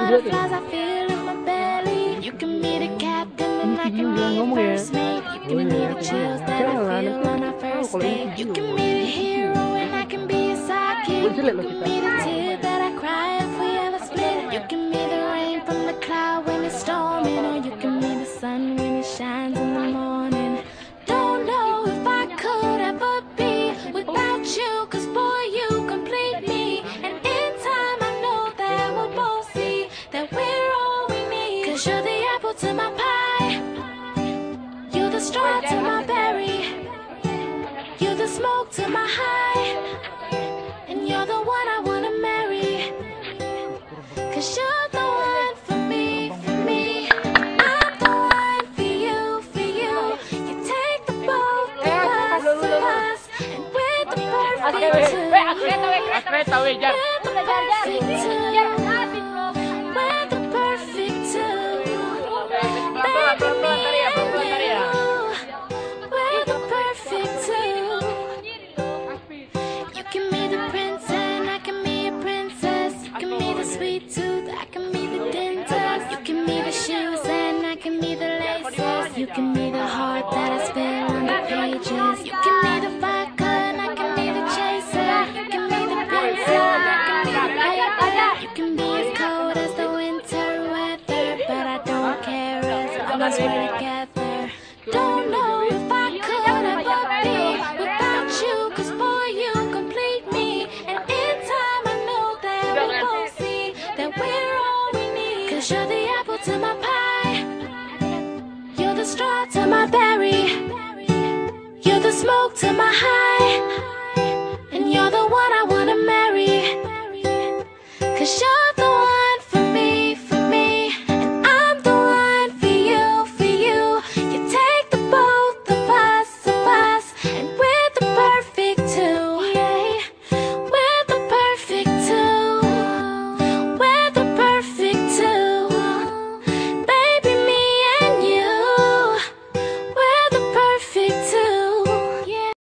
butterflies I feel in my belly. You can be the captain and I can be your first mate. You can be the chills that I feel on our first date. You can be the hero and I can be a sidekick. You can be the tear that I cry if we ever split. You can be the rain from the cloud when it's storming, or you can be the sun when it shines in the morning. Don't know if I could ever be without you, 'cause boy, you complete me. And in time I know that we'll both see that we're all we need. 'Cause you're the apple to my pie, you're the straw to my berry, you're the smoke to my high, and you're the one I wanna marry. 'Cause you're the one for me, for me. I'm the one for you, for you. You take the both of us, and we're the perfect two. We're the perfect two. We're the perfect two. Baby, me and you. We're the perfect two. You can be the prince and I can be a princess. You can be the sweet tooth, I can be the dentist. You can be the shoes and I can be the laces. You can be the heart that I spill on the pages. You can be the vodka and I can be the chaser. You can be the pencil and I can be the paper. You can be as cold as the winter weather, but I don't care as long as we're together. Don't know if I could ever be without you, 'cause boy, you complete me. And in time I know that we'll both see that we're all we need. 'Cause you're the apple to my pie, you're the straw to my berry, you're the smoke to my high, and you're the one I wanna marry. 'Cause you're